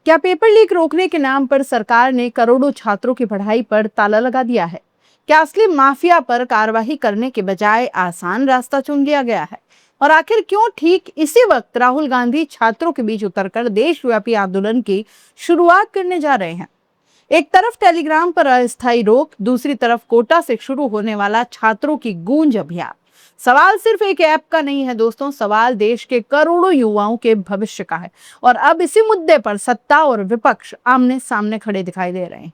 क्या paper leak रोकने के नाम पर सरकार ने करोड़ों छात्रों की पढ़ाई पर ताला लगा दिया है? क्या असली माफिया पर कार्रवाई करने के बजाय आसान रास्ता चुन लिया गया है? और आखिर क्यों ठीक इसी वक्त राहुल गांधी छात्रों के बीच उतरकर देशव्यापी आंदोलन की शुरुआत करने जा रहे हैं? एक तरफ टेलीग्राम पर अस्थायी रोक, दूसरी तरफ कोटा से शुरू होने वाला छात्रों की गूंज अभियान। सवाल सिर्फ एक ऐप का नहीं है दोस्तों, सवाल देश के करोड़ों युवाओं के भविष्य का है। और अब इसी मुद्दे पर सत्ता और विपक्ष आमने सामने खड़े दिखाई दे रहे हैं।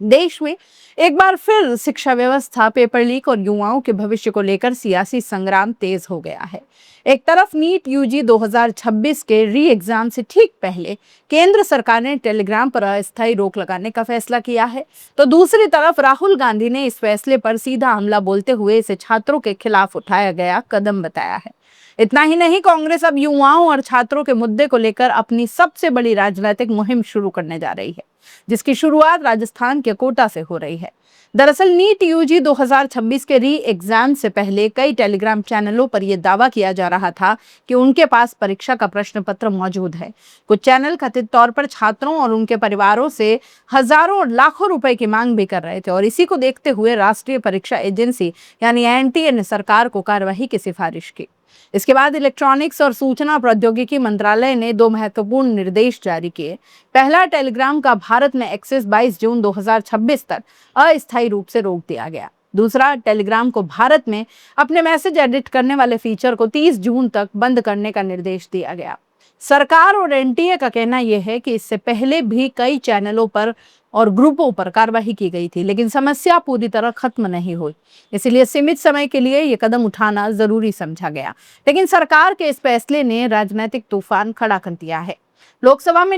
देश में एक बार फिर शिक्षा व्यवस्था, पेपर लीक और युवाओं के भविष्य को लेकर सियासी संग्राम तेज हो गया है। एक तरफ नीट यूजी 2026 के री एग्जाम से ठीक पहले केंद्र सरकार ने टेलीग्राम पर अस्थायी रोक लगाने का फैसला किया है, तो दूसरी तरफ राहुल गांधी ने इस फैसले पर सीधा हमला बोलते हुए इसे छात्रों के खिलाफ उठाया गया कदम बताया है। इतना ही नहीं, कांग्रेस अब युवाओं और छात्रों के मुद्दे को लेकर अपनी सबसे बड़ी राजनीतिक मुहिम शुरू करने जा रही है, जिसकी शुरुआत राजस्थान के कोटा से हो रही है। दरअसल नीट यूजी 2026 के री एग्जाम से पहले कई टेलीग्राम चैनलों पर यह दावा किया जा रहा था कि उनके पास परीक्षा का प्रश्न पत्र मौजूद है। कुछ चैनल कथित तौर पर छात्रों और उनके परिवारों से हजारों और लाखों रुपए की मांग भी कर रहे थे, और इसी को देखते हुए राष्ट्रीय परीक्षा एजेंसी यानी एनटीए ने सरकार को कार्रवाई की सिफारिश की। इसके बाद इलेक्ट्रॉनिक्स और सूचना प्रौद्योगिकी मंत्रालय ने दो महत्वपूर्ण निर्देश जारी किए। पहला, टेलीग्राम का भारत में एक्सेस 22 जून 2026 तक अस्थायी रूप से रोक दिया गया। दूसरा, टेलीग्राम को भारत में अपने मैसेज एडिट करने वाले फीचर को 30 जून तक बंद करने का निर्देश दिया गया। सरकार और एनटीए का कहना यह है कि इससे पहले भी कई चैनलों पर और ग्रुपों पर कार्रवाई की गई थी, लेकिन समस्या पूरी तरह खत्म नहीं हुई। इसलिए सीमित समय के लिए यह कदम उठाना जरूरी समझा गया। लेकिन सरकार के इस फैसले ने राजनीतिक तूफान खड़ा कर दिया है। लोकसभा में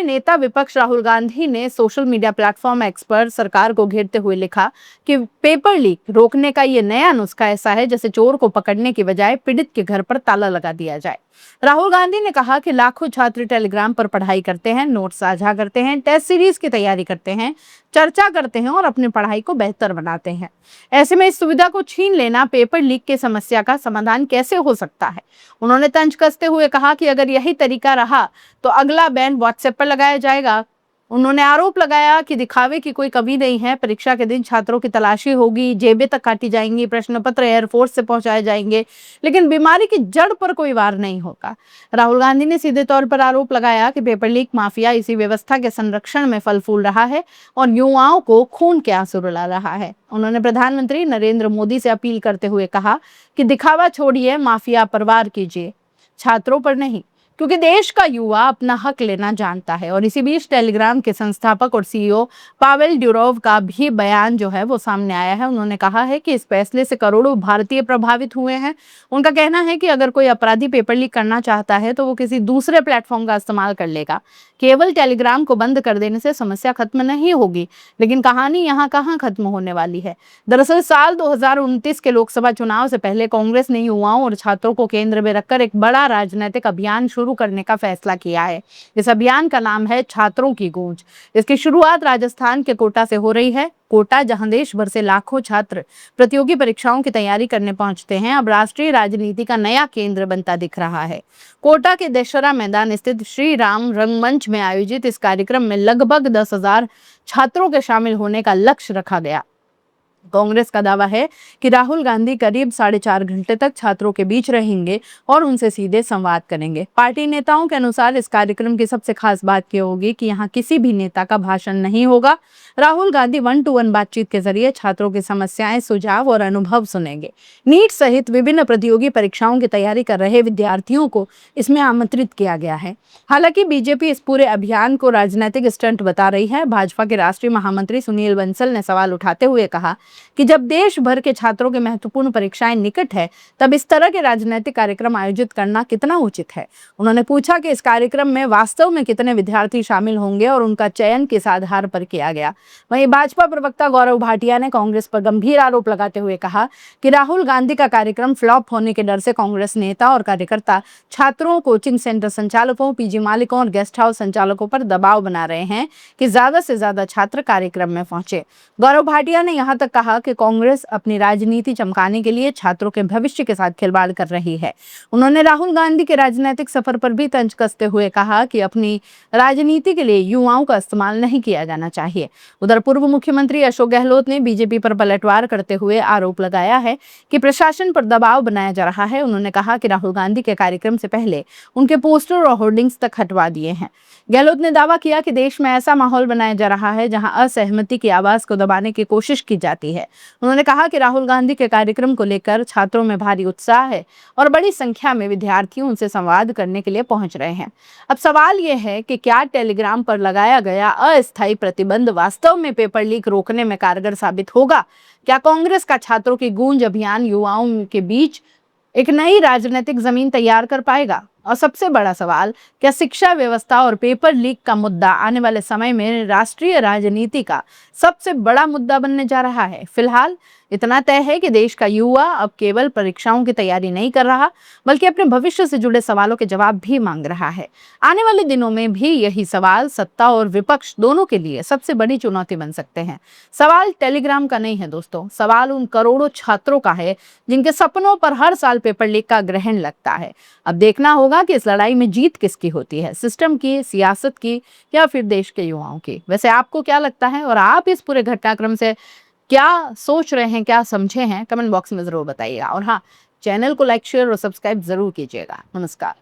नेता विपक्ष राहुल गांधी ने सोशल मीडिया प्लेटफॉर्म एक्स पर सरकार को घेरते हुए लिखा कि पेपर लीक रोकने का ये नया नुस्खा ऐसा है जैसे चोर को पकड़ने की बजाय पीड़ित के घर पर ताला लगा दिया जाए। राहुल गांधी ने कहा कि लाखों छात्र टेलीग्राम पर पढ़ाई करते हैं, नोट साझा करते हैं, टेस्ट सीरीज की तैयारी करते हैं, चर्चा करते हैं और अपनी पढ़ाई को बेहतर बनाते हैं। ऐसे में इस सुविधा को छीन लेना पेपर लीक की समस्या का समाधान कैसे हो सकता है? उन्होंने तंज कसते हुए कहा कि अगर यही तरीका रहा तो अगला बैन व्हाट्सएप पर लगाया जाएगा। उन्होंने आरोप लगाया कि दिखावे की कोई कमी नहीं है। परीक्षा के दिन छात्रों की तलाशी होगी, जेबें तक काटी जाएंगी, प्रश्न पत्र एयरफोर्स से पहुंचाए जाएंगे, लेकिन बीमारी की जड़ पर कोई वार नहीं होगा। राहुल गांधी ने सीधे तौर पर आरोप लगाया कि पेपर लीक माफिया इसी व्यवस्था के संरक्षण में फल फूल रहा है और युवाओं को खून के आंसू रुला रहा है। उन्होंने प्रधानमंत्री नरेंद्र मोदी से अपील करते हुए कहा कि दिखावा छोड़िए, माफिया पर वार कीजिए, छात्रों पर नहीं, क्योंकि देश का युवा अपना हक लेना जानता है। और इसी बीच टेलीग्राम के संस्थापक और सीईओ पावेल ड्यूरोव का भी बयान जो है वो सामने आया है। उन्होंने कहा है कि इस फैसले से करोड़ों भारतीय प्रभावित हुए हैं। उनका कहना है कि अगर कोई अपराधी पेपर लीक करना चाहता है तो वो किसी दूसरे प्लेटफॉर्म का इस्तेमाल कर लेगा। केवल टेलीग्राम को बंद कर देने से समस्या खत्म नहीं होगी, लेकिन कहानी यहाँ कहाँ खत्म होने वाली है। दरअसल साल 2029 के लोकसभा चुनाव से पहले कांग्रेस ने युवाओं और छात्रों को केंद्र में रखकर एक बड़ा राजनीतिक अभियान शुरू करने का फैसला किया है। इस अभियान का नाम है छात्रों की गूंज। इसकी शुरुआत राजस्थान के कोटा से हो रही है। कोटा, जहां देश भर से लाखों छात्र प्रतियोगी परीक्षाओं की तैयारी करने पहुंचते हैं, अब राष्ट्रीय राजनीति का नया केंद्र बनता दिख रहा है। कोटा के दशहरा मैदान स्थित श्री राम रंगमंच में आयोजित इस कार्यक्रम में लगभग 10,000 छात्रों के शामिल होने का लक्ष्य रखा गया। कांग्रेस का दावा है कि राहुल गांधी करीब 4.5 घंटे तक छात्रों के बीच रहेंगे और उनसे सीधे संवाद करेंगे। पार्टी नेताओं के अनुसार इस कार्यक्रम की सबसे खास बात यह होगी कि यहाँ किसी भी नेता का भाषण नहीं होगा। राहुल गांधी 1-to-1 बातचीत के जरिए छात्रों की समस्याएं, सुझाव और अनुभव सुनेंगे। नीट सहित विभिन्न प्रतियोगी परीक्षाओं की तैयारी कर रहे विद्यार्थियों को इसमें आमंत्रित किया गया है। हालांकि बीजेपी इस पूरे अभियान को राजनीतिक स्टंट बता रही है। भाजपा के राष्ट्रीय महामंत्री सुनील बंसल ने सवाल उठाते हुए कहा कि जब देश भर के छात्रों की महत्वपूर्ण परीक्षाएं निकट है, तब इस तरह के राजनीतिक कार्यक्रम आयोजित करना कितना उचित है। उन्होंने पूछा कि इस कार्यक्रम में वास्तव में कितने विद्यार्थी शामिल होंगे और उनका चयन किस आधार पर किया गया। वहीं भाजपा प्रवक्ता गौरव भाटिया ने कांग्रेस पर गंभीर आरोप लगाते हुए कहा कि राहुल गांधी का कार्यक्रम फ्लॉप होने के डर से कांग्रेस नेता और कार्यकर्ता छात्रों, कोचिंग सेंटर संचालकों, पीजी मालिकों और गेस्ट हाउस संचालकों पर दबाव बना रहे हैं कि ज्यादा से ज्यादा छात्र कार्यक्रम में पहुंचे। गौरव भाटिया ने यहाँ तक कहा कि कांग्रेस अपनी राजनीति चमकाने के लिए छात्रों के भविष्य के साथ खिलवाड़ कर रही है। उन्होंने राहुल गांधी के राजनीतिक सफर पर भी तंज कसते हुए कहा कि अपनी राजनीति के लिए युवाओं का इस्तेमाल नहीं किया जाना चाहिए। उधर पूर्व मुख्यमंत्री अशोक गहलोत ने बीजेपी पर पलटवार करते हुए आरोप लगाया है कि प्रशासन पर दबाव बनाया जा रहा है। उन्होंने कहा कि राहुल गांधी के कार्यक्रम से पहले उनके पोस्टर और होर्डिंग्स तक हटवा दिए हैं। गहलोत ने दावा किया कि देश में ऐसा माहौल बनाया जा रहा है जहां असहमति की आवाज को दबाने की कोशिश की जाती है। उन्होंने कहा कि राहुल गांधी के कार्यक्रम को लेकर छात्रों में भारी उत्साह है और बड़ी संख्या में विद्यार्थी उनसे संवाद करने के लिए पहुंच रहे हैं। अब सवाल यह है कि क्या टेलीग्राम पर लगाया गया अस्थायी प्रतिबंध वास्तव में पेपर लीक रोकने में कारगर साबित होगा? क्या कांग्रेस का छात्रों की गूंज अभियान युवाओं के बीच एक नई राजनीतिक जमीन तैयार कर पाएगा? और सबसे बड़ा सवाल, क्या शिक्षा व्यवस्था और पेपर लीक का मुद्दा आने वाले समय में राष्ट्रीय राजनीति का सबसे बड़ा मुद्दा बनने जा रहा है? फिलहाल इतना तय है कि देश का युवा अब केवल परीक्षाओं की तैयारी नहीं कर रहा, बल्कि अपने भविष्य से जुड़े सवालों के जवाब भी मांग रहा है। आने वाले दिनों में भी यही सवाल सत्ता और विपक्ष दोनों के लिए सबसे बड़ी चुनौती बन सकते हैं। सवाल टेलीग्राम का नहीं है दोस्तों, सवाल उन करोड़ों छात्रों का है जिनके सपनों पर हर साल पेपर लीक का ग्रहण लगता है। अब देखना होगा कि इस लड़ाई में जीत किसकी होती है, सिस्टम की, सियासत की, या फिर देश के युवाओं की। वैसे आपको क्या लगता है और आप इस पूरे घटनाक्रम से क्या सोच रहे हैं, क्या समझे हैं, कमेंट बॉक्स में जरूर बताइएगा। और हाँ, चैनल को लाइक, शेयर और सब्सक्राइब जरूर कीजिएगा। नमस्कार।